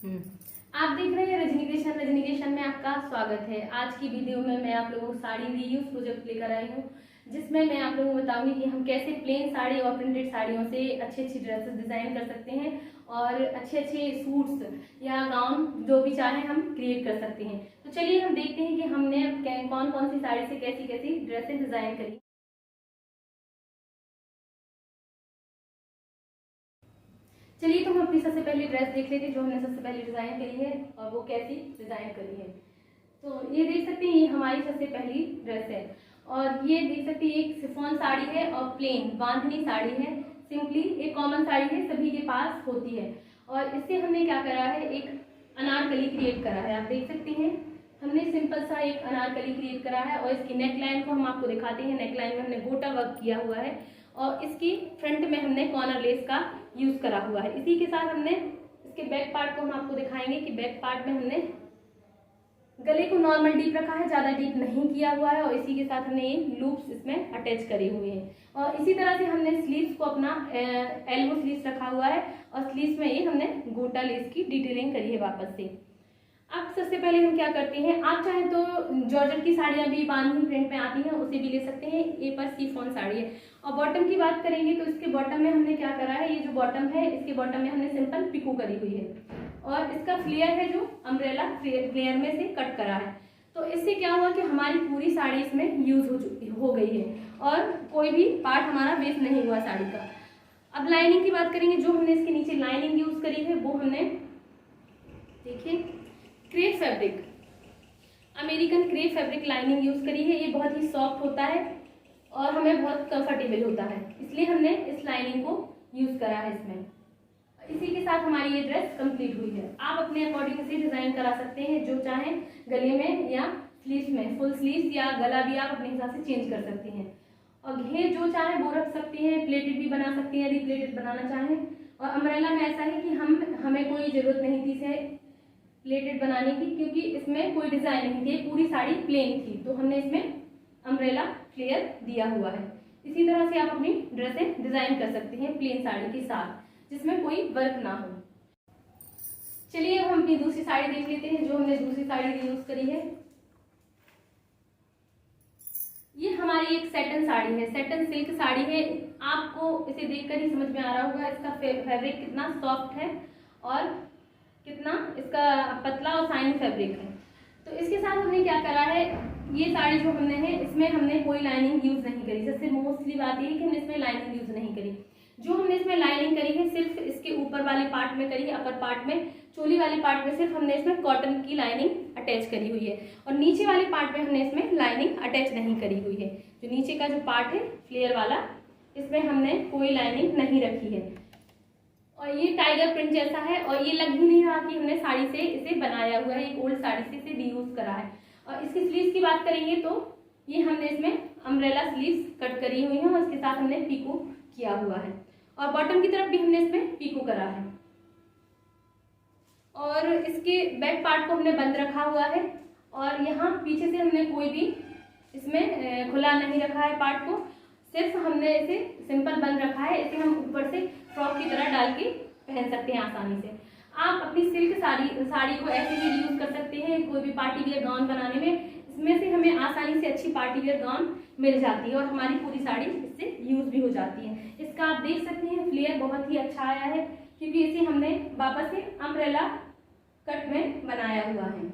आप देख रहे हैं रजनी क्रिएशन में आपका स्वागत है। आज की वीडियो में मैं आप लोगों को साड़ी रीयूज प्रोजेक्ट लेकर आई हूँ, जिसमें मैं आप लोगों को बताऊंगी कि हम कैसे प्लेन साड़ी और प्रिंटेड साड़ियों से अच्छी अच्छी ड्रेसेस डिजाइन कर सकते हैं और अच्छे अच्छे सूट्स या गाउन जो भी चाहें हम क्रिएट कर सकते हैं। तो चलिए हम देखते हैं कि हमने कौन कौन सी साड़ी से कैसी कैसी ड्रेसें डिजाइन करी। चलिए तो हम अपनी सबसे पहली ड्रेस देख लेते हैं जो हमने सबसे पहले डिजाइन करी है और वो कैसी डिजाइन करी है। तो ये देख सकते हैं, ये हमारी सबसे पहली ड्रेस है और ये देख सकते हैं एक शिफॉन साड़ी है और प्लेन बांधनी साड़ी है। सिंपली एक कॉमन साड़ी है, सभी के पास होती है। और इससे हमने क्या करा है, एक अनारकली क्रिएट करा है। आप देख सकते हैं हमने सिंपल सा एक अनारकली क्रिएट करा है और इसकी नेक लाइन को हम आपको दिखाते हैं। नेक लाइन में हमने गोटा वर्क किया हुआ है और इसकी फ्रंट में हमने कॉर्नर लेस का यूज करा हुआ है। इसी के साथ हमने इसके बैक पार्ट को हम आपको दिखाएंगे कि बैक पार्ट में हमने गले को नॉर्मल डीप रखा है, ज्यादा डीप नहीं किया हुआ है और इसी के साथ हमने ये लूप्स इसमें अटैच करे हुए हैं। और इसी तरह से हमने स्लीव्स को अपना एल्बो स्लीव्स रखा हुआ है और स्लीव्स में ये हमने गोटा लेस की डिटेलिंग करी है वापस से। अब सबसे पहले हम क्या करते हैं, आप चाहें तो जॉर्जेट की साड़ियाँ भी बांधनी प्रिंट में आती हैं, उसे भी ले सकते हैं। ये पर शिफॉन साड़ी है। और बॉटम की बात करेंगे तो इसके बॉटम में हमने क्या करा है, ये जो बॉटम है इसके बॉटम में हमने सिंपल पिको करी हुई है और इसका फ्लेयर है जो अम्ब्रेला फ्लेयर में से कट करा है। तो इससे क्या हुआ कि हमारी पूरी साड़ी इसमें यूज हो गई है और कोई भी पार्ट हमारा वेस्ट नहीं हुआ साड़ी का। अब लाइनिंग की बात करेंगे, जो हमने इसके नीचे लाइनिंग यूज करी है वो हमने देखिए crepe fabric, American crepe fabric lining use करी है। ये बहुत ही सॉफ्ट होता है और हमें बहुत कंफर्टेबल होता है, इसलिए हमने इस लाइनिंग को यूज करा है इसमें। इसी के साथ हमारी ये ड्रेस कंप्लीट हुई है। आप अपने अकॉर्डिंग से डिजाइन करा सकते हैं, जो चाहें गले में या स्लीव्स में, फुल स्लीव्स या गला भी आप अपने हिसाब से चेंज कर सकते हैं। और घेर जो चाहे वो रख सकते हैं, प्लेटेड भी बना सकते हैं यदि प्लेटेड बनाना चाहें। और अम्ब्रेला में ऐसा है कि हमें कोई जरूरत नहीं थी इसे प्लेटेड बनाने की, क्योंकि इसमें कोई डिजाइन नहीं थी, पूरी साड़ी प्लेन थी, तो हमने इसमें अम्ब्रेला फ्लेयर दिया हुआ है। इसी तरह से आप अपनी ड्रेसें डिजाइन कर सकते हैं प्लेन साड़ी के साथ, जिसमें कोई वर्क ना हो। चलिए अब हम अपनी दूसरी साड़ी देख लेते हैं, जो हमने दूसरी साड़ी यूज करी है। ये हमारी एक सैटन साड़ी है, सैटन सिल्क साड़ी है। आपको इसे देखकर ही समझ में आ रहा होगा इसका फैब्रिक कितना सॉफ्ट है और कितना इसका पतला और शाइनी फैब्रिक है। तो इसके साथ हमने क्या करा है, ये साड़ी जो हमने है इसमें हमने कोई लाइनिंग यूज नहीं करी। सबसे मोस्टली बात यह है कि हमने इसमें लाइनिंग यूज नहीं करी। जो हमने इसमें लाइनिंग करी है सिर्फ इसके ऊपर वाले पार्ट में करी है, अपर पार्ट में, चोली वाले पार्ट में सिर्फ हमने इसमें कॉटन की लाइनिंग अटैच करी हुई है और नीचे वाले पार्ट में हमने इसमें लाइनिंग अटैच नहीं करी हुई है। जो नीचे का जो पार्ट है फ्लेयर वाला, इसमें हमने कोई लाइनिंग नहीं रखी है। और ये टाइगर प्रिंट जैसा है और ये लग ही नहीं रहा कि हमने साड़ी से इसे बनाया हुआ है, एक ओल्ड साड़ी से इसे रीयूज करा है। और इसकी स्लीव्स की बात करेंगे तो ये हमने इसमें अम्ब्रेला स्लीव्स कट करी हुई है और इसके साथ हमने पीको किया हुआ है और बॉटम की तरफ भी हमने इसमें पीको करा है। और इसके बैक पार्ट को हमने बंद रखा हुआ है और यहाँ पीछे से हमने कोई भी इसमें खुला नहीं रखा है पार्ट को, सिर्फ हमने इसे सिंपल बंद रखा है। इसे हम ऊपर से फ्रॉक की तरह डाल के पहन सकते हैं आसानी से। आप अपनी सिल्क साड़ी को ऐसे भी यूज कर सकते हैं कोई भी पार्टी वेयर गाउन बनाने में। इसमें से हमें आसानी से अच्छी पार्टी वेयर गाउन मिल जाती है और हमारी पूरी साड़ी इससे यूज भी हो जाती है। इसका आप देख सकते हैं फ्लेयर बहुत ही अच्छा आया है, क्योंकि इसे हमने वापस से अम्ब्रेला कट में बनाया हुआ है।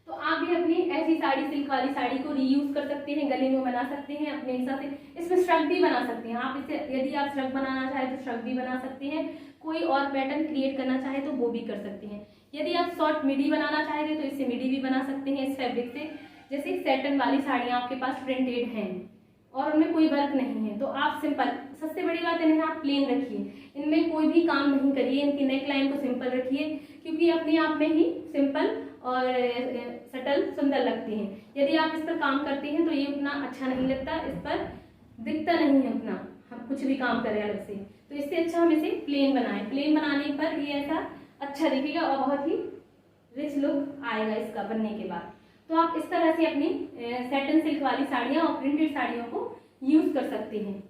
तो आप भी अपनी ऐसी साड़ी, सिल्क वाली साड़ी को रीयूज कर सकते हैं, गले में बना सकते हैं अपने हिसाब से। इसमें श्रग भी बना सकते हैं आप, इसे यदि आप श्रग बनाना चाहें तो श्रग भी बना सकते हैं। कोई और पैटर्न क्रिएट करना चाहे तो वो भी कर सकते हैं। यदि आप शॉर्ट मिडी बनाना चाहेंगे तो इससे मिडी भी बना सकते हैं इस फैब्रिक से। जैसे सैटन वाली साड़ियाँ आपके पास प्रिंटेड हैं और उनमें कोई वर्क नहीं है, तो आप सिंपल, सबसे बड़ी बात इन्हें आप प्लेन रखिए, इनमें कोई भी काम नहीं करिए, इनकी नेक लाइन को सिंपल रखिए, क्योंकि अपने आप में ही सिंपल और सटल सुंदर लगती हैं। यदि आप इस पर काम करते हैं तो ये उतना अच्छा नहीं लगता, इस पर दिखता नहीं है उतना, हम कुछ भी काम करें अलग से। तो इससे अच्छा हम इसे प्लेन बनाएं। प्लेन बनाने पर ये ऐसा अच्छा दिखेगा और बहुत ही रिच लुक आएगा इसका बनने के बाद। तो आप इस तरह से अपनी सैटन सिल्क वाली साड़ियाँ और प्रिंटेड साड़ियों को यूज कर सकते हैं।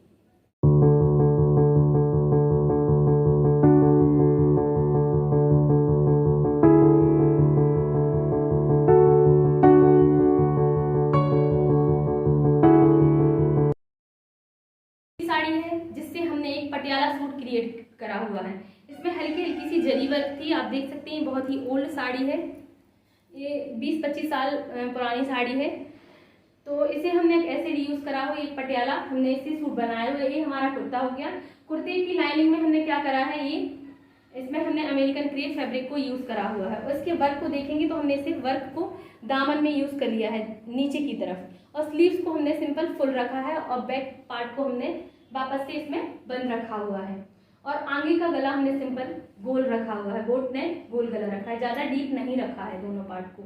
बहुत ही ओल्ड साड़ी है, ये 20-25 साल पुरानी साड़ी है। तो इसे हमने ऐसे रीयूज करा हुआ, एक पटियाला हमने इसे सूट बनाया हुआ, ये हमारा कुर्ता हो गया। कुर्ते की लाइनिंग में हमने क्या करा है, ये इसमें हमने अमेरिकन क्रेप फैब्रिक को यूज करा हुआ है। और इसके वर्क को देखेंगे तो हमने इसे वर्क को दामन में यूज कर लिया है नीचे की तरफ, और स्लीव्स को हमने सिंपल फुल रखा है, और बैक पार्ट को हमने वापस से इसमें बंद रखा हुआ है, और आगे का गला हमने सिंपल गोल रखा हुआ है, बोट ने गोल गला रखा है, ज्यादा डीप नहीं रखा है दोनों पार्ट को।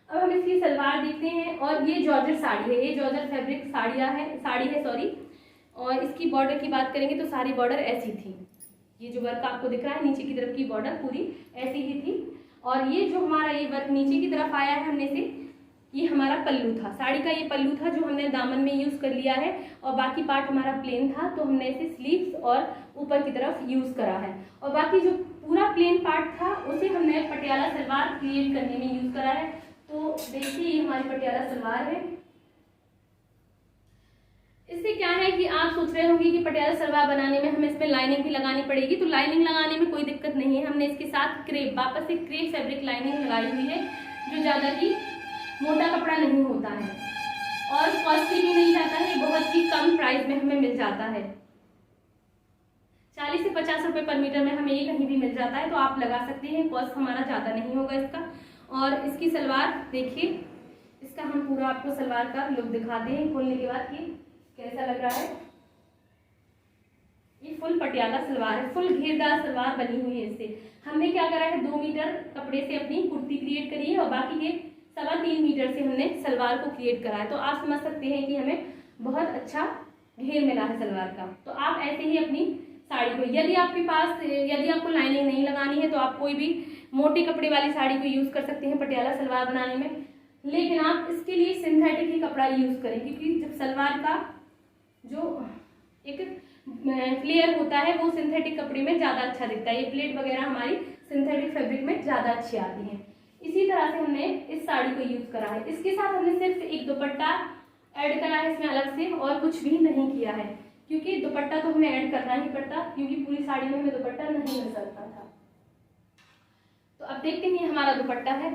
अब हम इसकी सलवार देखते हैं, और ये जॉर्जेट साड़ी है, ये जॉर्जेट फैब्रिक साड़ी है सॉरी। और इसकी बॉर्डर की बात करेंगे तो सारी बॉर्डर ऐसी थी, ये जो वर्क आपको दिख रहा है नीचे की तरफ की बॉर्डर पूरी ऐसी ही थी। और ये जो हमारा ये वर्क नीचे की तरफ आया है हमने से, ये हमारा पल्लू था, साड़ी का ये पल्लू था जो हमने दामन में यूज कर लिया है, और बाकी पार्ट हमारा प्लेन था, तो हमने इसे स्लीव्स और ऊपर की तरफ यूज करा है। और बाकी जो पूरा प्लेन पार्ट था उसे हमने पटियाला सलवार क्रिएट करने में यूज करा है। तो देखिए ये हमारी पटियाला सलवार है। इससे क्या है कि आप सोच रहे होंगे कि पटियाला सलवार बनाने में हमें इसमें लाइनिंग भी लगानी पड़ेगी, तो लाइनिंग लगाने में कोई दिक्कत नहीं है। हमने इसके साथ क्रेप, वापस से क्रेप फैब्रिक लाइनिंग लगाई हुई है, जो ज्यादा ही मोटा कपड़ा नहीं होता है और कॉस्टली भी नहीं जाता है, बहुत ही कम प्राइस में हमें मिल जाता है। 40 से 50 रुपए पर मीटर में हमें ये कहीं भी मिल जाता है, तो आप लगा सकते हैं, कॉस्ट हमारा ज्यादा नहीं होगा इसका। और इसकी सलवार देखिए, इसका हम पूरा आपको सलवार का लुक दिखाते हैं खोलने के बाद कि कैसा लग रहा है। ये फुल पटियाला सलवार है, फुल घेरदार सलवार बनी हुई है। इससे हमने क्या करा है, 2 मीटर कपड़े से अपनी कुर्ती क्रिएट करी है, और बाकी के 3.25 मीटर से हमने सलवार को क्रिएट करा है। तो आप समझ सकते हैं कि हमें बहुत अच्छा घेर मिला है सलवार का। तो आप ऐसे ही अपनी साड़ी को, यदि आपको लाइनिंग नहीं लगानी है तो आप कोई भी मोटे कपड़े वाली साड़ी को यूज कर सकते हैं पटियाला सलवार बनाने में, लेकिन आप इसके लिए सिंथेटिक ही कपड़ा यूज करें, क्योंकि जब सलवार का जो एक फ्लेयर होता है वो सिंथेटिक कपड़े में ज्यादा अच्छा दिखता है। ये प्लेट वगैरह हमारी सिंथेटिक फैब्रिक में ज्यादा अच्छी आती है। इसी तरह से हमने इस साड़ी को यूज करा है। इसके साथ हमने सिर्फ एक दुपट्टा ऐड करा है इसमें अलग से, और कुछ भी नहीं किया है, क्योंकि दुपट्टा तो हमें ऐड करना ही पड़ता, क्योंकि पूरी साड़ी में हमें दुपट्टा नहीं मिल सकता था। तो अब देखते हैं हमारा दुपट्टा है।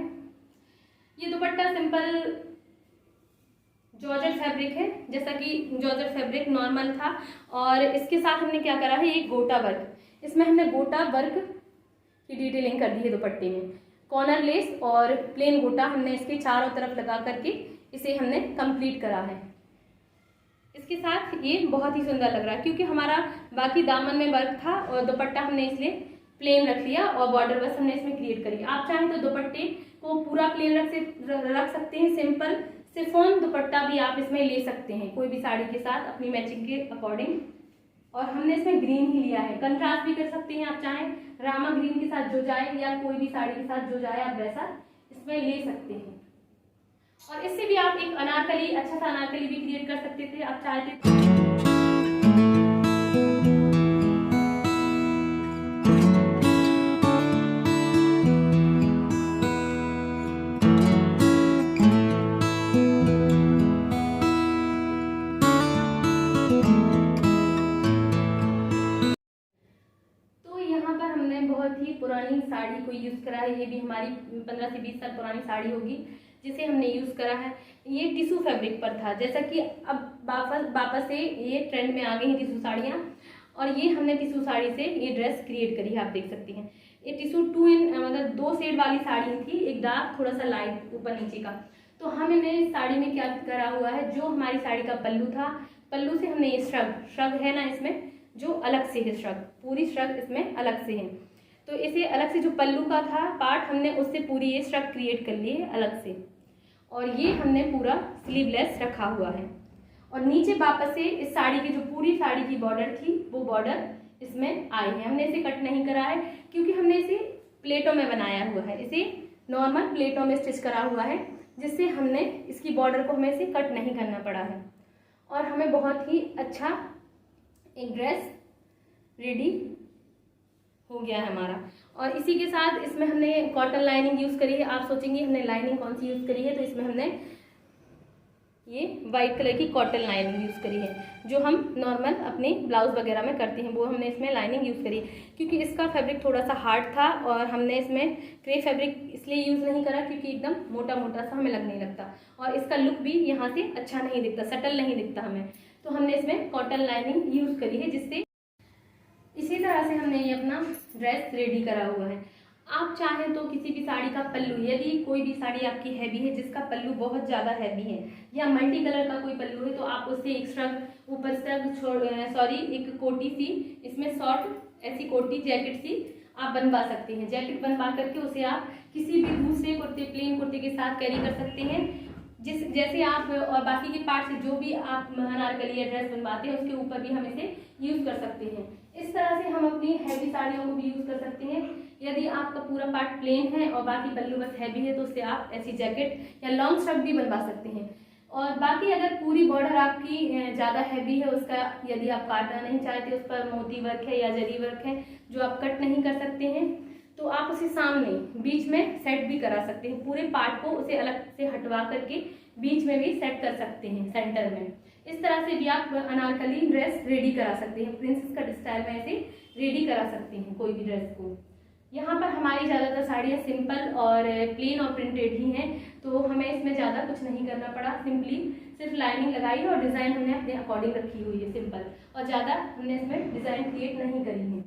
ये दुपट्टा सिंपल जॉर्जेट फैब्रिक है, जैसा कि जॉर्जेट फैब्रिक नॉर्मल था। और इसके साथ हमने क्या करा है, एक गोटा वर्क, इसमें हमने गोटा वर्क की डिटेलिंग कर दी है दुपट्टे में। कॉर्नर लेस और प्लेन गोटा हमने इसके चारों तरफ लगा करके इसे हमने कंप्लीट करा है। इसके साथ ये बहुत ही सुंदर लग रहा है, क्योंकि हमारा बाकी दामन में वर्क था और दुपट्टा हमने इसलिए प्लेन रख लिया, और बॉर्डर बस हमने इसमें क्रिएट करी। आप चाहें तो दुपट्टे को पूरा प्लेन रख सकते हैं, सिंपल शिफॉन दुपट्टा भी आप इसमें ले सकते हैं कोई भी साड़ी के साथ अपनी मैचिंग के अकॉर्डिंग। और हमने इसमें ग्रीन ही लिया है, कंट्रास्ट भी कर सकते हैं आप चाहें, रामा ग्रीन के साथ जो जाए या कोई भी साड़ी के साथ जो जाए आप वैसा इसमें ले सकते हैं। और इससे भी आप एक अनारकली, अच्छा सा अनारकली भी क्रिएट कर सकते थे आप चाहते। बहुत ही पुरानी साड़ी को यूज करा है, ये भी हमारी 15 से 20 साल पुरानी साड़ी होगी जिसे हमने यूज करा है। ये टिश्यू फैब्रिक पर था, जैसा कि अब वापस से ये ट्रेंड में आ गई हैं टिश्यू साड़ियाँ, और ये हमने टिश्यू साड़ी से ये ड्रेस क्रिएट करी है। आप देख सकती हैं ये टिश्यू 2 इन मतलब 2 शेड वाली साड़ी थी, एक डार्क थोड़ा सा लाइट ऊपर नीचे का। तो हमने इस साड़ी में क्या करा हुआ है, जो हमारी साड़ी का पल्लू था, पल्लू से हमने ये श्रग है ना इसमें जो अलग से है, श्रग पूरी श्रग इसमें अलग से है, तो इसे अलग से जो पल्लू का था पार्ट हमने उससे पूरी ये श्रग क्रिएट कर ली है अलग से। और ये हमने पूरा स्लीवलेस रखा हुआ है, और नीचे वापस से इस साड़ी की जो पूरी साड़ी की बॉर्डर थी वो बॉर्डर इसमें आई है। हमने इसे कट नहीं करा है, क्योंकि हमने इसे प्लेटों में बनाया हुआ है, इसे नॉर्मल प्लेटों में स्टिच करा हुआ है, जिससे हमने इसकी बॉर्डर को हमें इसे कट नहीं करना पड़ा है। और हमें बहुत ही अच्छा एक ड्रेस रेडी हो गया है हमारा। और इसी के साथ इसमें हमने कॉटन लाइनिंग यूज करी है। आप सोचेंगे हमने लाइनिंग कौन सी यूज करी है, तो इसमें हमने ये वाइट कलर की कॉटन लाइनिंग यूज़ करी है, जो हम नॉर्मल अपने ब्लाउज वगैरह में करते हैं, वो हमने इसमें लाइनिंग यूज़ करी है। क्योंकि इसका फैब्रिक थोड़ा सा हार्ड था और हमने इसमें क्रेप फैब्रिक इसलिए यूज़ नहीं करा क्योंकि एकदम मोटा मोटा सा हमें लगने लगता और इसका लुक भी यहाँ से अच्छा नहीं दिखता, सटल नहीं दिखता हमें। तो हमने इसमें कॉटन लाइनिंग यूज़ करी है, जिससे इसी तरह से हमने ये अपना ड्रेस रेडी करा हुआ है। आप चाहें तो किसी भी साड़ी का पल्लू, यदि कोई भी साड़ी आपकी हैवी है जिसका पल्लू बहुत ज़्यादा हैवी है या मल्टी कलर का कोई पल्लू है, तो आप उससे एक्स्ट्रा ऊपर से एक कोटी सी इसमें शॉर्ट ऐसी कोटी जैकेट सी आप बनवा सकते हैं। जैकेट बनवा करके उसे आप किसी भी दूसरे कुर्ते, प्लेन कुर्ते के साथ कैरी कर सकते हैं। जैसे आप और बाकी के पार्ट से जो भी आप अनारकली या ड्रेस बनवाते हैं उसके ऊपर भी हम इसे यूज़ कर सकते हैं। इस तरह से हम अपनी हैवी साड़ियों को भी यूज़ कर सकते हैं। यदि आपका पूरा पार्ट प्लेन है और बाकी पल्लू बस हैवी है, तो उससे आप ऐसी जैकेट या लॉन्ग स्कर्ट भी बनवा सकते हैं। और बाकी अगर पूरी बॉर्डर आपकी ज़्यादा हैवी है, उसका यदि आप काटना नहीं चाहते, उस पर मोती वर्क है या जरी वर्क है जो आप कट नहीं कर सकते हैं, तो आप उसे सामने बीच में सेट भी करा सकते हैं। पूरे पार्ट को उसे अलग से हटवा करके बीच में भी सेट कर सकते हैं, सेंटर में। इस तरह से भी आप अनारकली ड्रेस रेडी करा सकते हैं, प्रिंसेस कट स्टाइल में ऐसे रेडी करा सकते हैं कोई भी ड्रेस को। यहाँ पर हमारी ज़्यादातर साड़ियाँ सिंपल और प्लेन और प्रिंटेड ही हैं, तो हमें इसमें ज़्यादा कुछ नहीं करना पड़ा। सिंपली सिर्फ लाइनिंग लगाई और डिज़ाइन हमने अपने अकॉर्डिंग रखी हुई है सिंपल, और ज़्यादा हमने इसमें डिज़ाइन क्रिएट नहीं करी है।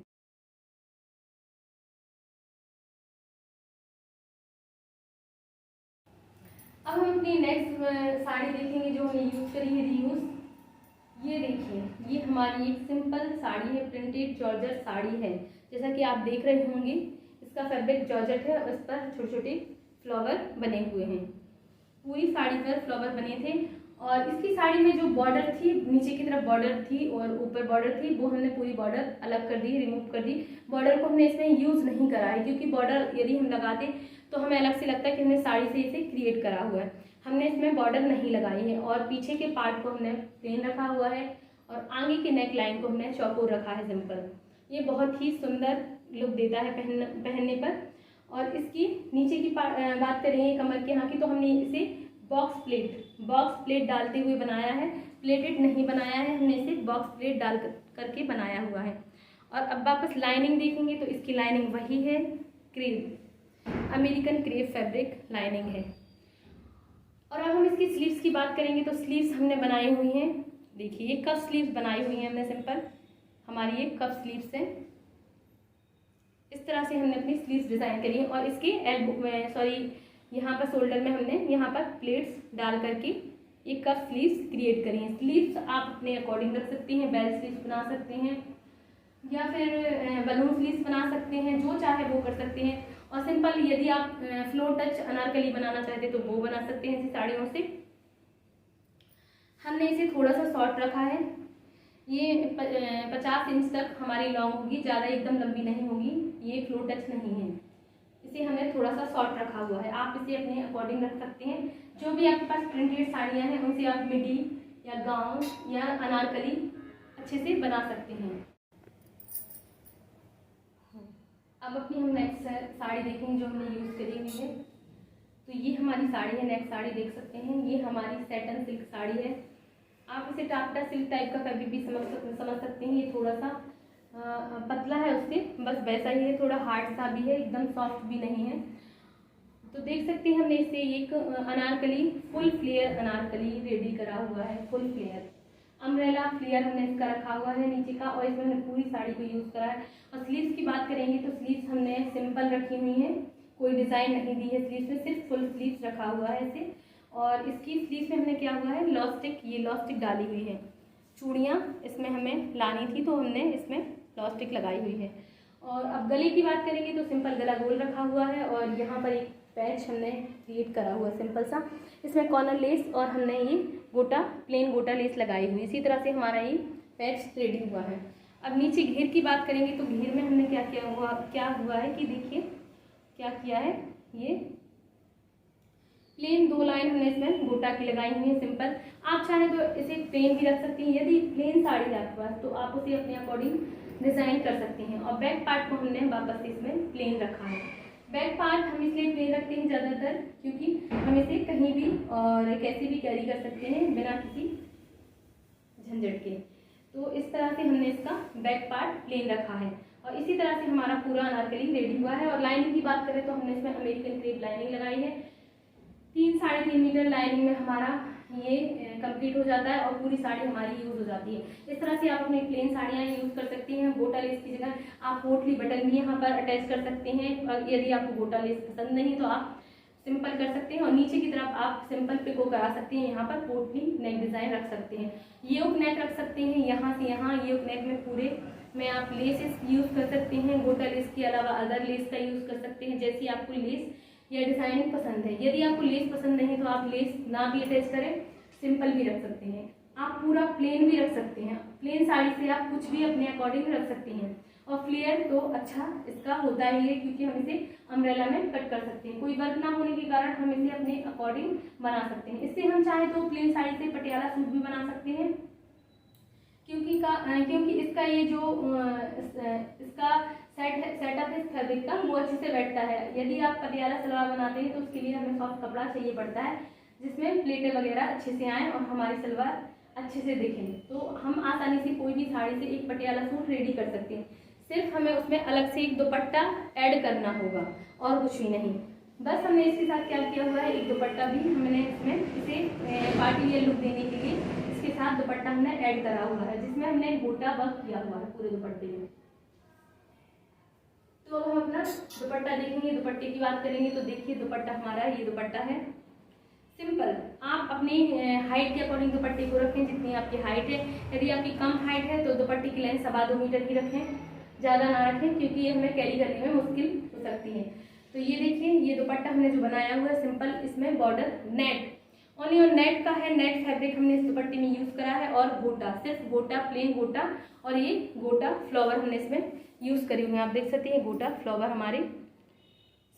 अब हम अपनी नेक्स्ट साड़ी देखेंगे जो हमने यूज़ करी है, रीयूज। ये देखिए, ये हमारी एक सिंपल साड़ी है, प्रिंटेड जॉर्जेट साड़ी है। जैसा कि आप देख रहे होंगे, इसका फैब्रिक जॉर्जेट है और इस पर छोटे छोटे फ्लावर बने हुए हैं। पूरी साड़ी पर फ्लावर बने थे और इसकी साड़ी में जो बॉर्डर थी, नीचे की तरफ बॉर्डर थी और ऊपर बॉर्डर थी, वो हमने पूरी बॉर्डर अलग कर दी, रिमूव कर दी। बॉर्डर को हमने इसमें यूज़ नहीं करा है, क्योंकि बॉर्डर यदि हम लगाते तो हमें अलग से लगता है कि हमने साड़ी से इसे क्रिएट करा हुआ है। हमने इसमें बॉर्डर नहीं लगाई है और पीछे के पार्ट को हमने प्लेन रखा हुआ है और आगे की नेक लाइन को हमने चौकोर रखा है सिंपल। ये बहुत ही सुंदर लुक देता है पहनने पर। और इसकी नीचे की बात करेंगे कमर के यहाँ की, तो हमने इसे बॉक्स प्लेट डालते हुए बनाया है, प्लेटेड नहीं बनाया है, हमने इसे बॉक्स प्लेट डाल करके बनाया हुआ है। और अब वापस लाइनिंग देखेंगे तो इसकी लाइनिंग वही है, crepe American crepe fabric lining है। और अब हम इसकी स्लीव्स की बात करेंगे तो स्लीव्स हमने बनाई हुई हैं। देखिए, ये कफ स्लीव्स बनाई हुई हैं हमने सिंपल, हमारी ये कफ स्लीव्स हैं। इस तरह से हमने अपनी स्लीव्स डिज़ाइन करी है और इसके यहाँ पर शोल्डर में हमने यहाँ पर प्लेट्स डाल करके एक कफ स्लीव्स क्रिएट करी हैं। स्लीव्स आप अपने अकॉर्डिंग रख सकते हैं, बेल स्लीव्स बना सकते हैं या फिर बलून स्लीव्स बना सकते हैं, जो चाहे वो कर सकते हैं। और सिंपल यदि आप फ्लोर टच अनारकली बनाना चाहते हैं तो वो बना सकते हैं ऐसी साड़ियों से। हमने इसे थोड़ा सा शॉर्ट रखा है, ये 50 इंच तक हमारी लॉन्ग होगी, ज़्यादा एकदम लंबी नहीं होगी, ये फ्लोर टच नहीं है। इसे हमने थोड़ा सा शॉर्ट रखा हुआ है, आप इसे अपने अकॉर्डिंग रख सकते हैं। जो भी आपके पास प्रिंटेड साड़ियाँ हैं उनसे आप मिडी या गाउन या अनारकली अच्छे से बना सकते हैं। अब अपनी हम नेक्स्ट साड़ी देखेंगे जो हमने यूज़ करी हुई है। तो ये हमारी साड़ी है, नेक्स्ट साड़ी देख सकते हैं, ये हमारी सैटन सिल्क साड़ी है। आप इसे टापटा सिल्क टाइप का फैब्रिक भी समझ सकते हैं। ये थोड़ा सा पतला है उससे, बस वैसा ही है, थोड़ा हार्ड सा भी है, एकदम सॉफ्ट भी नहीं है। तो देख सकते हैं हमने इसे एक anarkali, full flare anarkali ready करा हुआ है। फुल फ्लेयर अम्ब्रेला फ्लेयर हमने इसका रखा हुआ है नीचे का, और इसमें हमने पूरी साड़ी को यूज़ करा है। और स्लीव्स की बात करेंगे तो स्लीव्स हमने सिंपल रखी हुई हैं, कोई डिज़ाइन नहीं दी है स्लीव्स में, सिर्फ फुल स्लीव्स रखा हुआ है इसे। और इसकी स्लीव्स में हमने क्या हुआ है, लॉस्टिक, ये लॉस्टिक डाली हुई है। चूड़ियाँ इसमें हमें लानी थी तो हमने इसमें लॉस्टिक लगाई हुई है। और अब गले की बात करेंगे तो सिंपल गला गोल रखा हुआ है और यहाँ पर एक पैच हमने क्रिएट करा हुआ सिंपल सा, इसमें कॉर्नर लेस और हमने ये गोटा, प्लेन गोटा लेस लगाई हुई। इसी तरह से हमारा ये पैच रेडी हुआ है। अब नीचे घेर की बात करेंगे तो घेर में हमने क्या हुआ है कि देखिए क्या किया है, ये प्लेन 2 लाइन हमने इसमें गोटा की लगाई हुई है सिंपल। आप चाहें तो इसे प्लेन भी रख सकती हैं, यदि प्लेन साड़ी है आपके पास तो आप उसे अपने अकॉर्डिंग डिज़ाइन कर सकती हैं। और बैक पार्ट को हमने वापस इसमें प्लेन रखा है। बैक पार्ट हम इसलिए प्लेन रखते हैं ज़्यादातर क्योंकि हम इसे इसे कहीं भी और कैसे भी कैरी कर सकते हैं बिना किसी झंझट के। तो इस तरह से हमने इसका बैक पार्ट प्लेन रखा है और इसी तरह से हमारा पूरा अनारकली रेडी हुआ है। और लाइनिंग की बात करें तो हमने इसमें अमेरिकन क्रेप लाइनिंग लगाई है। 3-3.5 मीटर लाइनिंग में हमारा ये कंप्लीट हो जाता है और पूरी साड़ी हमारी यूज़ हो जाती है। इस तरह से आप अपनी प्लेन साड़ियाँ यूज़ कर सकती हैं। गोटा लेस की जगह आप पोटली बटन भी यहाँ पर अटैच कर सकते हैं और यदि आपको गोटा लेस पसंद नहीं तो आप सिंपल कर सकते हैं। और नीचे की तरफ आप सिंपल पिको करा सकते हैं, यहाँ पर पोटली नेक डिज़ाइन रख सकते हैं, योक नेक रख सकते हैं। यहाँ से यहाँ योक नेक में पूरे में आप लेसेस यूज़ कर सकते हैं। गोटा लेस के अलावा अदर लेस का यूज़ कर सकते हैं जैसी आपको लेस या डिज़ाइनिंग पसंद है। यदि आपको लेस पसंद नहीं तो आप लेस ना भी अटैच करें, सिंपल भी रख सकते हैं। आप पूरा प्लेन भी रख सकते हैं। प्लेन साड़ी से आप कुछ भी अपने अकॉर्डिंग रख सकते हैं। और फ्लेयर तो अच्छा इसका होता ही है क्योंकि हम इसे अम्ब्रेला में कट कर सकते हैं। कोई वर्क ना होने के कारण हम इसे अपने अकॉर्डिंग बना सकते हैं। इससे हम चाहे तो प्लेन साड़ी से पटियाला सूट भी बना सकते हैं क्योंकि इसका ये जो इसका सेटअप है फैब्रिक का वो अच्छे से बैठता है। यदि आप पटियाला सलवार बनाते हैं तो उसके लिए हमें सॉफ्ट कपड़ा चाहिए पड़ता है जिसमें प्लेटें वगैरह अच्छे से आएँ और हमारी सलवार अच्छे से दिखें। तो हम आसानी से कोई भी साड़ी से एक पटियाला सूट रेडी कर सकते हैं। सिर्फ हमें उसमें अलग से एक दुपट्टा ऐड करना होगा और कुछ भी नहीं। बस हमने इसके साथ क्या किया हुआ है, एक दुपट्टा भी हमने इसमें इसे पार्टी वियर लुक देने के लिए इसके साथ दुपट्टा हमने ऐड करा हुआ है जिसमें हमने गोटा वर्क किया हुआ है पूरे दुपट्टे में। तो अब हम अपना दुपट्टा देखेंगे। दुपट्टे की बात करेंगे तो देखिए दुपट्टा हमारा ये दुपट्टा है सिंपल। आप अपनी हाइट के अकॉर्डिंग दुपट्टे को रखें जितनी आपकी हाइट है। यदि आपकी कम हाइट है तो दुपट्टे की लेंथ 2.25 मीटर ही रखें, ज़्यादा ना रखें क्योंकि ये हमें कैरी करने में मुश्किल हो सकती है। तो ये देखिए ये दुपट्टा हमने जो बनाया हुआ है सिंपल, इसमें बॉर्डर नेट ओनली और नेट का है। नेट फैब्रिक हमने इस दुपट्टे में यूज़ करा है और गोटा, सिर्फ गोटा, प्लेन गोटा और ये गोटा फ्लावर हमने इसमें यूज़ करी हुई है। आप देख सकते हैं गोटा फ्लावर हमारे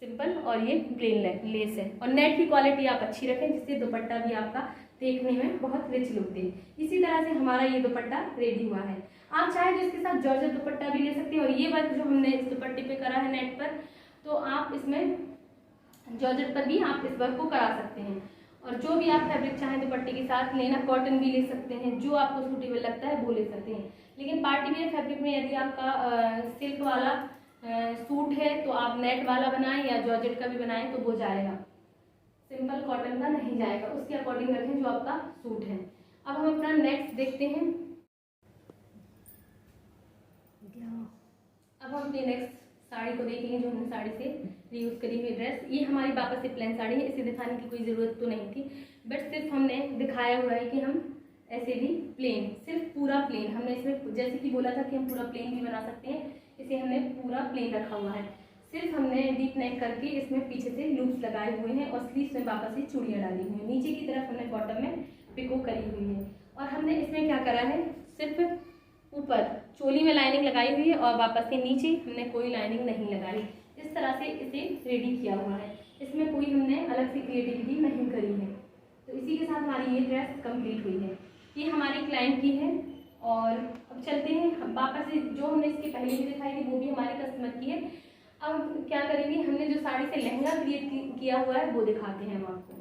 सिंपल और ये प्लेन लेस है। और नेट की क्वालिटी आप अच्छी रखें जिससे दुपट्टा भी आपका देखने में बहुत रिच लुक दे। इसी तरह से हमारा ये दुपट्टा रेडी हुआ है। आप चाहे तो इसके साथ जॉर्जेट दुपट्टा भी ले सकते हैं। और ये वर्क जो हमने इस दुपट्टे पे करा है नेट पर, तो आप इसमें जॉर्जेट पर भी आप इस वर्क को करा सकते हैं। और जो भी आप फैब्रिक चाहें दुपट्टे के साथ लेना, कॉटन भी ले सकते हैं, जो आपको सूटेबल लगता है वो ले सकते हैं। लेकिन पार्टी वेयर फैब्रिक में यदि आपका सिल्क वाला सूट है तो आप नेट वाला बनाएं या जॉर्जेट का भी बनाएं तो वो जाएगा, सिंपल कॉटन का नहीं जाएगा। उसके अकॉर्डिंग रखें जो आपका सूट है। अब हम अपना नेक्स्ट देखते हैं। अब हम अपनी नेक्स्ट साड़ी को देखेंगे जो हमने साड़ी से रीयूज करी हुई ड्रेस। ये हमारी वापस से प्लेन साड़ी है, इसे दिखाने की कोई ज़रूरत तो नहीं थी, बट सिर्फ हमने दिखाया हुआ है कि हम ऐसे भी प्लेन, सिर्फ पूरा प्लेन हमने इसमें जैसे कि बोला था कि हम पूरा प्लेन भी बना सकते हैं, इसे हमने पूरा प्लेन रखा हुआ है। सिर्फ हमने डीप नेक करके इसमें पीछे से लूप्स लगाए हुए हैं और स्लीव्स में वापस से चूड़ियाँ डाली हुई हैं। नीचे की तरफ हमने बॉटम में पिको करी हुई है और हमने इसमें क्या करा है, सिर्फ ऊपर चोली में लाइनिंग लगाई हुई है और वापस से नीचे हमने कोई लाइनिंग नहीं लगाई। इस तरह से इसे रेडी किया हुआ है, इसमें कोई हमने अलग से क्रिएटिविटी नहीं करी है। तो इसी के साथ हमारी ये ड्रेस कंप्लीट हुई है। ये हमारी क्लाइंट की है। और अब चलते हैं हम वापस से, जो हमने इसकी पहले भी दिखाई थी वो भी हमारे कस्टमर की है। अब क्या करेंगे, हमने जो साड़ी से लहंगा क्रिएट किया हुआ है वो दिखाते हैं हम आपको।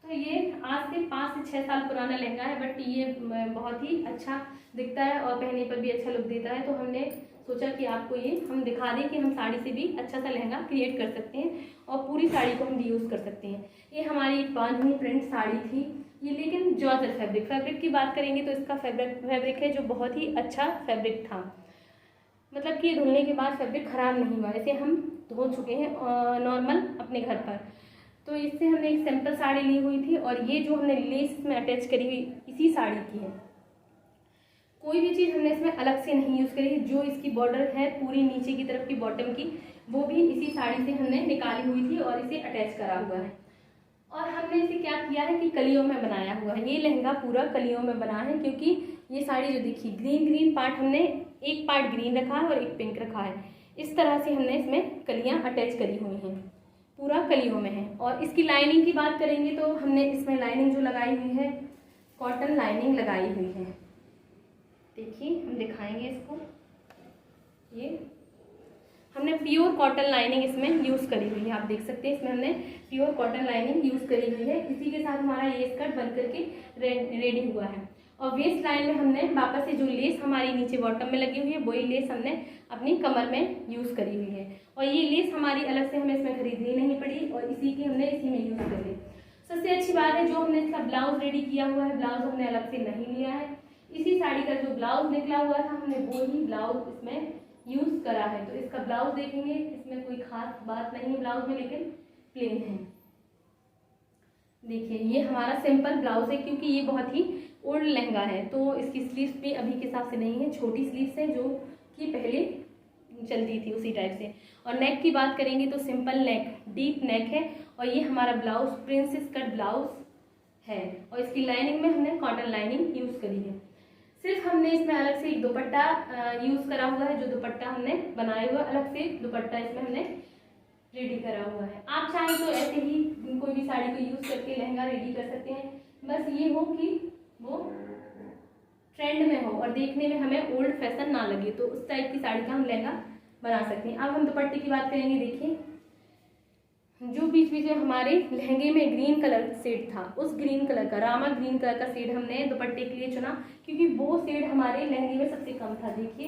तो ये आज से 5 से 6 साल पुराना लहंगा है, बट ये बहुत ही अच्छा दिखता है और पहनने पर भी अच्छा लुक देता है। तो हमने सोचा कि आपको ये हम दिखा दें कि हम साड़ी से भी अच्छा सा लहंगा क्रिएट कर सकते हैं और पूरी साड़ी को हम रीयूज़ कर सकते हैं। ये हमारी एक बांधनी प्रिंट साड़ी थी ये, लेकिन जॉर्जेट फैब्रिक की बात करेंगे तो इसका फैब्रिक है जो बहुत ही अच्छा फैब्रिक था, मतलब कि धुलने के बाद फैब्रिक ख़राब नहीं हुआ। इसे हम धो चुके हैं नॉर्मल अपने घर पर। तो इससे हमने एक सिंपल साड़ी ली हुई थी और ये जो हमने लेस में अटैच करी हुई इसी साड़ी की है। कोई भी चीज़ हमने इसमें अलग से नहीं यूज़ करी है। जो इसकी बॉर्डर है पूरी नीचे की तरफ की बॉटम की, वो भी इसी साड़ी से हमने निकाली हुई थी और इसे अटैच करा हुआ है। और हमने इसे क्या किया है कि कलियों में बनाया हुआ है। ये लहंगा पूरा कलियों में बना है क्योंकि ये साड़ी जो देखिए ग्रीन पार्ट हमने एक पार्ट ग्रीन रखा है और एक पिंक रखा है। इस तरह से हमने इसमें कलियाँ अटैच करी हुई हैं, पूरा कलियों में है। और इसकी लाइनिंग की बात करेंगे तो हमने इसमें लाइनिंग जो लगाई हुई है कॉटन लाइनिंग लगाई हुई है। देखिए हम दिखाएंगे इसको। ये हमने प्योर कॉटन लाइनिंग इसमें यूज़ करी हुई है। आप देख सकते हैं इसमें हमने प्योर कॉटन लाइनिंग यूज़ करी हुई है। इसी के साथ हमारा ये स्कर्ट बन करके रेडी हुआ है। और वेस्ट लाइन में हमने वापस से जो लेस हमारी नीचे बॉटम में लगी हुई है वही लेस हमने अपनी कमर में यूज़ करी हुई है। और ये लेस हमारी अलग से हमें इसमें खरीदनी नहीं पड़ी और इसी की हमने इसी में यूज़ कर ली। सबसे अच्छी बात है जो हमने इसका ब्लाउज रेडी किया हुआ है, ब्लाउज हमने अलग से नहीं लिया है। इसी साड़ी का जो ब्लाउज निकला हुआ था हमने वो ही ब्लाउज इसमें यूज़ करा है। तो इसका ब्लाउज देखेंगे, इसमें कोई खास बात नहीं है ब्लाउज में, लेकिन प्लेन है। देखिए ये हमारा सिंपल ब्लाउज है क्योंकि ये बहुत ही ओल्ड लहंगा है, तो इसकी स्लीव्स भी अभी के हिसाब से नहीं है, छोटी स्लीव्स है जो कि पहले चलती थी उसी टाइप से। और नेक की बात करेंगे तो सिंपल नेक, डीप नेक है। और ये हमारा ब्लाउज प्रिंसेस कट ब्लाउज है और इसकी लाइनिंग में हमने कॉटन लाइनिंग यूज़ करी है। सिर्फ हमने इसमें अलग से एक दुपट्टा यूज़ करा हुआ है, जो दुपट्टा हमने बनाया हुआ अलग से दुपट्टा इसमें हमने रेडी करा हुआ है। आप चाहें तो ऐसे ही कोई भी साड़ी को यूज़ करके लहंगा रेडी कर सकते हैं, बस ये हो कि वो ट्रेंड में हो और देखने में हमें ओल्ड फैशन ना लगे, तो उस टाइप की साड़ी का हम लहंगा बना सकते हैं। अब हम दुपट्टे की बात करेंगे। देखिए जो बीच बीच में हमारे लहंगे में ग्रीन कलर शेड था, उस ग्रीन कलर का, रामा ग्रीन कलर का शेड हमने दुपट्टे के लिए चुना क्योंकि वो शेड हमारे लहंगे में सबसे कम था। देखिए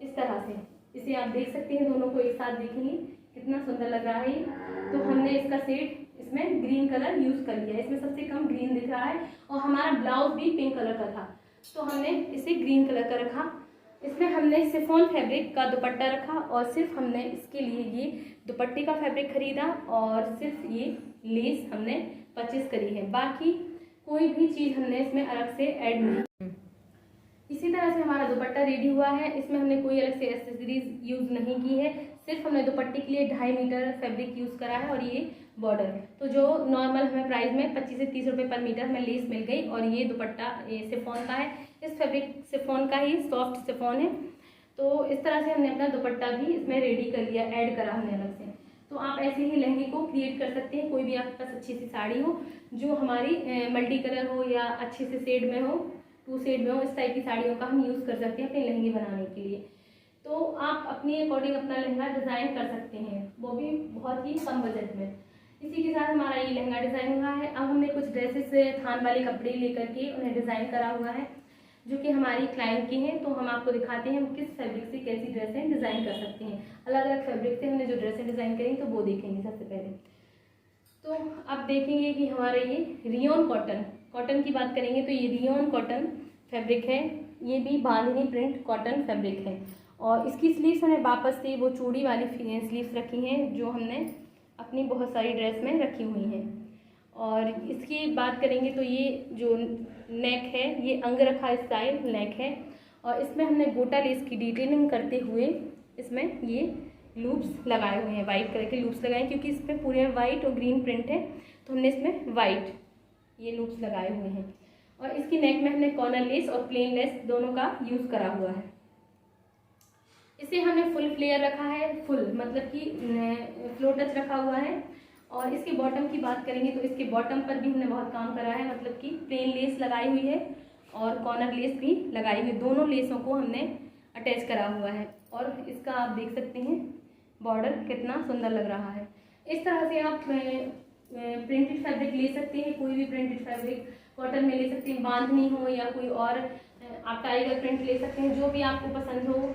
इस तरह से, इसे आप देख सकते हैं, दोनों को एक साथ देखेंगे कितना सुंदर लग रहा है। तो हमने इसका शेड इसमें ग्रीन कलर यूज़ कर लिया, इसमें सबसे कम ग्रीन दिख रहा है और हमारा ब्लाउज भी पिंक कलर का था, तो हमने इसे ग्रीन कलर का रखा। इसमें हमने शिफॉन फैब्रिक का दुपट्टा रखा और सिर्फ हमने इसके लिए ये दुपट्टे का फैब्रिक खरीदा और सिर्फ ये लेस हमने परचेज करी है, बाकी कोई भी चीज़ हमने इसमें अलग से ऐड नहीं। इसी तरह से हमारा दुपट्टा रेडी हुआ है, इसमें हमने कोई अलग से एक्सेसरीज यूज़ नहीं की है, सिर्फ हमने दुपट्टे के लिए 2.5 मीटर फैब्रिक यूज़ करा है और ये बॉर्डर, तो जो नॉर्मल हमें प्राइस में 25 से 30 रुपये पर मीटर हमें लेस मिल गई। और ये दुपट्टा ये शिफॉन का है, इस फैब्रिक शिफॉन का ही सॉफ्ट शिफॉन है। तो इस तरह से हमने अपना दुपट्टा भी इसमें रेडी कर लिया, ऐड करा हमने अलग से। तो आप ऐसे ही लहंगे को क्रिएट कर सकते हैं, कोई भी आपके पास अच्छी सी साड़ी हो जो हमारी मल्टी कलर हो या अच्छे से शेड में हो, 2 शेड में हो, इस टाइप की साड़ियों का हम यूज़ कर सकते हैं अपने लहंगे बनाने के लिए। तो आप अपनी अकॉर्डिंग अपना लहंगा डिज़ाइन कर सकते हैं, वो भी बहुत ही कम बजट में। इसी के साथ हमारा ये लहंगा डिज़ाइन हुआ है। अब हमने कुछ ड्रेसेस थान वाले कपड़े लेकर के उन्हें डिज़ाइन करा हुआ है जो कि हमारी क्लाइंट की हैं, तो हम आपको दिखाते हैं हम किस फैब्रिक से कैसी ड्रेसें डिज़ाइन कर सकते हैं। अलग अलग फैब्रिक से हमने जो ड्रेसें डिज़ाइन करी तो वो देखेंगे सबसे पहले। तो अब देखेंगे कि हमारा ये रियोन कॉटन की बात करेंगे तो ये रियोन कॉटन फैब्रिक है, ये भी बांधनी प्रिंट कॉटन फैब्रिक है। और इसकी स्लीव्स हमने वापस से वो चूड़ी वाली स्लीव्स रखी हैं जो हमने अपनी बहुत सारी ड्रेस में रखी हुई हैं। और इसकी बात करेंगे तो ये जो नेक है ये अंग रखा स्टाइल नेक है और इसमें हमने गोटा लेस की डिटेलिंग करते हुए इसमें ये लूप्स लगाए हुए हैं, वाइट कलर के लूप्स लगाए क्योंकि इस पर पूरे वाइट और ग्रीन प्रिंट है, तो हमने इसमें वाइट ये लूप्स लगाए हुए हैं। और इसकी नेक में हमने कॉर्नर लेस और प्लेन लेस दोनों का यूज़ करा हुआ है। इसे हमने फुल फ्लेयर रखा है, फुल मतलब कि फ्लो टच रखा हुआ है। और इसके बॉटम की बात करेंगे तो इसके बॉटम पर भी हमने बहुत काम करा है, मतलब कि प्लेन लेस लगाई हुई है और कॉर्नर लेस भी लगाई हुई, दोनों लेसों को हमने अटैच करा हुआ है। और इसका आप देख सकते हैं बॉर्डर कितना सुंदर लग रहा है। इस तरह से आप प्रिंटेड फैब्रिक ले सकते हैं, कोई भी प्रिंटेड फैब्रिक कॉटन में ले सकते हैं, बांधनी हो या कोई और आप टाइगर प्रिंट ले सकते हैं, जो भी आपको पसंद हो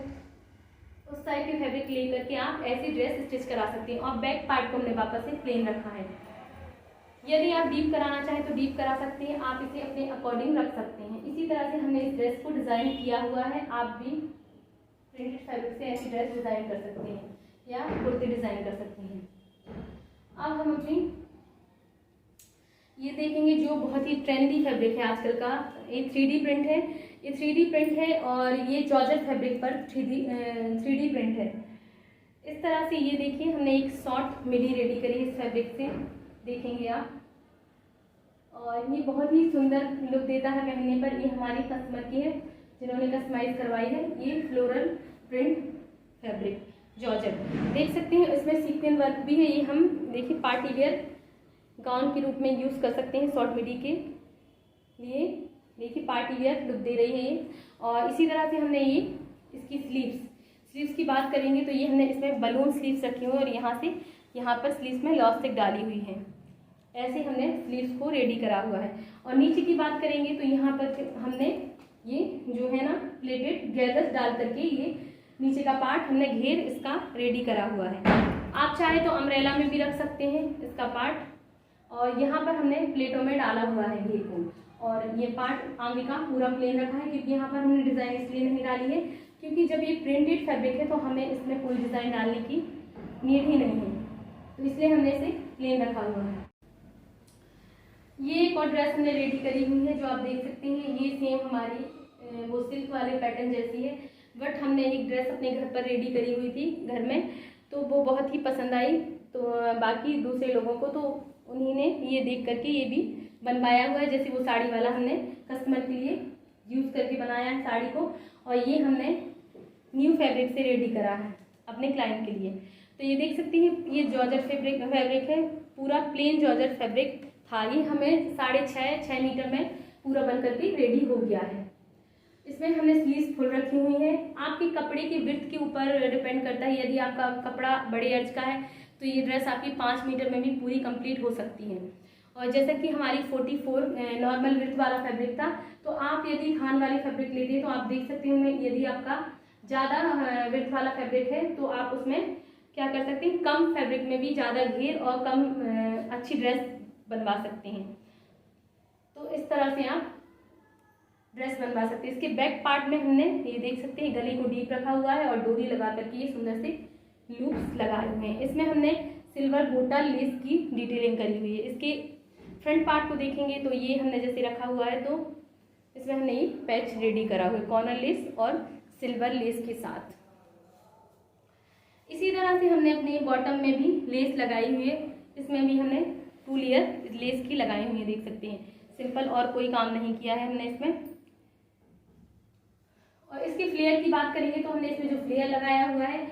उस टाइप के फैब्रिक ले करके आप ऐसी ड्रेस स्टिच करा सकते हैं। और बैक पार्ट को हमने वापस से प्लेन रखा है। यदि आप डीप कराना चाहें तो डीप करा सकते हैं, आप इसे अपने अकॉर्डिंग रख सकते हैं। इसी तरह से हमने इस ड्रेस को डिज़ाइन किया हुआ है, आप भी प्रिंटेड फैब्रिक से ऐसी ड्रेस डिज़ाइन कर सकते हैं या कुर्ती डिज़ाइन कर सकते हैं। अब हम अपनी ये देखेंगे जो बहुत ही ट्रेंडी फैब्रिक है आजकल का, ये 3D प्रिंट है, ये 3D प्रिंट है और ये जॉर्जेट फैब्रिक पर 3D प्रिंट है। इस तरह से ये देखिए हमने एक शॉर्ट मिडी रेडी करी इस फैब्रिक से, देखेंगे आप, और ये बहुत ही सुंदर लुक देता है पहनने पर। ये हमारी कस्टमर की है जिन्होंने कस्टमाइज करवाई है, ये फ्लोरल प्रिंट फैब्रिक जॉर्जेट देख सकते हैं, इसमें सीक्वेंस वर्क भी है। ये हम देखिए पार्टी वेयर गाउन के रूप में यूज़ कर सकते हैं शॉर्ट मिडी के लिए, देखिए पार्टी वेयर लुक दे रही है ये। और इसी तरह से हमने ये इसकी स्लीव्स की बात करेंगे तो ये हमने इसमें बलून स्लीव्स रखी हुई और यहाँ से यहाँ पर स्लीव्स में इलास्टिक डाली हुई है। ऐसे हमने स्लीव्स को रेडी करा हुआ है। और नीचे की बात करेंगे तो यहाँ पर हमने ये जो है ना प्लेटेड गैदर्स डाल करके ये नीचे का पार्ट हमने घेर इसका रेडी करा हुआ है। आप चाहे तो अम्ब्रेला में भी रख सकते हैं इसका पार्ट। और यहाँ पर हमने प्लेटों में डाला हुआ है घेर को। और ये पार्ट आगे का पूरा प्लेन रखा है, क्योंकि यहाँ पर हमने डिज़ाइन इसलिए नहीं डाली है क्योंकि जब ये प्रिंटेड फैब्रिक है तो हमें इसमें कोई डिज़ाइन डालने की नीड ही नहीं है, तो इसलिए हमने इसे प्लेन रखा हुआ है। ये एक और ड्रेस हमने रेडी करी हुई है जो आप देख सकते हैं। ये सेम हमारी वो सिल्क वाले पैटर्न जैसी है, बट हमने एक ड्रेस अपने घर पर रेडी करी हुई थी घर में, तो वो बहुत ही पसंद आई। तो बाकी दूसरे लोगों को तो उन्हीं ने ये देख करके ये भी बनवाया हुआ है, जैसे वो साड़ी वाला हमने कस्टमर के लिए यूज़ करके बनाया है साड़ी को। और ये हमने न्यू फैब्रिक से रेडी करा है अपने क्लाइंट के लिए। तो ये देख सकते हैं ये जॉर्जेट फैब्रिक है, पूरा प्लेन जॉर्जेट फैब्रिक था। ये हमें 6.5 मीटर में पूरा बन करके रेडी हो गया है। इसमें हमने स्लीव्स फुल रखी हुई है। आपके कपड़े की विड्थ के ऊपर डिपेंड करता है। यदि आपका कपड़ा बड़े अर्ज का है तो ये ड्रेस आपकी 5 मीटर में भी पूरी कंप्लीट हो सकती है। और जैसा कि हमारी 44 नॉर्मल विड्थ वाला फैब्रिक था, तो आप यदि थान वाली फैब्रिक लेते हैं तो आप देख सकते हैं यदि आपका ज़्यादा विड्थ वाला फैब्रिक है तो आप उसमें क्या कर सकते हैं, कम फैब्रिक में भी ज़्यादा घेर और कम अच्छी ड्रेस बनवा सकते हैं। तो इस तरह से आप ड्रेस बनवा सकते हैं। इसके बैक पार्ट में हमने ये देख सकते हैं गले को डीप रखा हुआ है और डोरी लगा करके ये सुंदर से लूप्स लगाए हुए हैं। इसमें हमने सिल्वर गोटा लेस की डिटेलिंग करी हुई है। इसके फ्रंट पार्ट को देखेंगे तो ये हमने जैसे रखा हुआ है, तो इसमें हमने ये पैच रेडी करा हुआ है कॉर्नर लेस और सिल्वर लेस के साथ। इसी तरह से हमने अपने बॉटम में भी लेस लगाई हुई है। इसमें भी हमने 2 लेयर लेस की लगाई हुई है, देख सकते हैं। सिंपल और कोई काम नहीं किया है हमने इसमें। और इसके फ्लेयर की बात करेंगे तो हमने इसमें जो फ्लेयर लगाया हुआ है,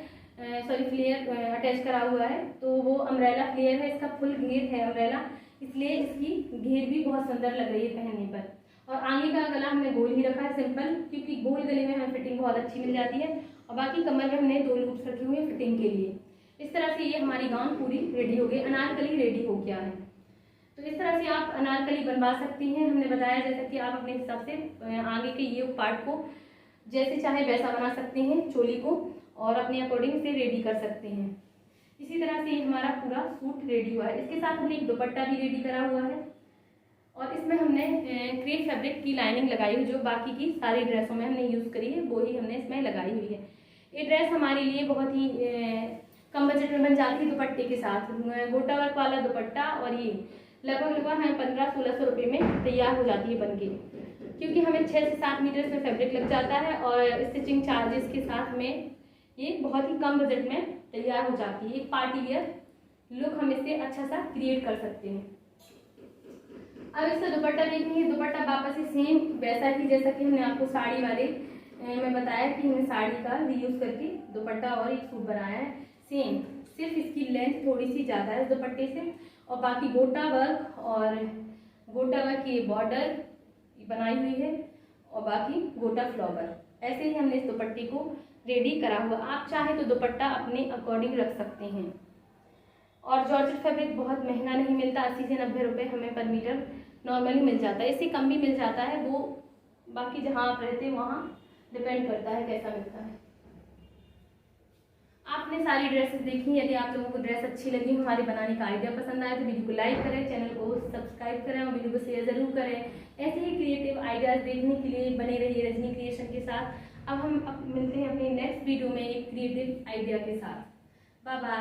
फ्लेयर अटैच करा हुआ है, तो वो अम्ब्रेला फ्लेयर है। इसका फुल घेर है अम्ब्रेला, इसलिए इसकी घेर भी बहुत सुंदर लग रही है पहनने पर। और आगे का गला हमने गोल ही रखा है सिंपल, क्योंकि गोल गले में हमें फिटिंग बहुत अच्छी मिल जाती है। और बाकी कमर में हमने 2 लूप्स रखे हुए हैं फिटिंग के लिए। इस तरह से ये हमारी गाउन पूरी रेडी हो गई, अनारकली रेडी हो गया है। तो इस तरह से आप अनारकली बनवा सकती हैं। हमने बताया जैसा कि आप अपने हिसाब से आगे के ये पार्ट को जैसे चाहे वैसा बना सकते हैं, चोली को, और अपने अकॉर्डिंग से रेडी कर सकते हैं। इसी तरह से ये हमारा पूरा सूट रेडी हुआ है। इसके साथ हमने एक दुपट्टा भी रेडी करा हुआ है और इसमें हमने क्रेप फैब्रिक की लाइनिंग लगाई हुई, जो बाकी की सारी ड्रेसों में हमने यूज़ करी है वो ही हमने इसमें लगाई हुई है। ये ड्रेस हमारे लिए बहुत ही कम बजट में बन जाती है दुपट्टे के साथ। गोटा वर्क वाला दुपट्टा, और ये लगभग हमें 1500-1600 रुपये में तैयार हो जाती है बनके, क्योंकि हमें 6 से 7 मीटर इसमें फैब्रिक लग जाता है और स्टिचिंग चार्जेस के साथ में ये बहुत ही कम बजट में तैयार हो जाती है। एक पार्टी वियर लुक हम इससे अच्छा सा क्रिएट कर सकते हैं। अब इसका दुपट्टा देखेंगे। दुपट्टा वापस से सेम वैसा ही जैसा कि हमने आपको साड़ी वाले में बताया कि हमने साड़ी का रीयूज करके दुपट्टा और एक सूट बनाया है सेम, सिर्फ इसकी लेंथ थोड़ी सी ज़्यादा है इस दुपट्टे से, और बाकी गोटा वर्क की बॉर्डर बनाई हुई है और बाकी गोटा फ्लावर। ऐसे ही हमने इस दुपट्टे को रेडी करा हुआ। आप चाहे तो दुपट्टा अपने अकॉर्डिंग रख सकते हैं। और जॉर्जेट फैब्रिक बहुत महंगा नहीं मिलता, 80 से 90 रुपये हमें पर मीटर नॉर्मली मिल जाता है। इससे कम भी मिल जाता है, वो बाकी जहाँ आप रहते हैं वहाँ डिपेंड करता है कैसा मिलता है। आपने सारी ड्रेसेस देखी। यदि आप लोगों को ड्रेस अच्छी लगी, हमारे बनाने का आइडिया पसंद आए तो वीडियो को लाइक करें, चैनल को सब्सक्राइब करें और वीडियो को शेयर ज़रूर करें। ऐसे ही क्रिएटिव आइडियाज़ देखने के लिए बने रहिए रजनी क्रिएशन के साथ। अब हम मिलते हैं अपने नेक्स्ट वीडियो में एक क्रिएटिव आइडिया के साथ। Bye bye.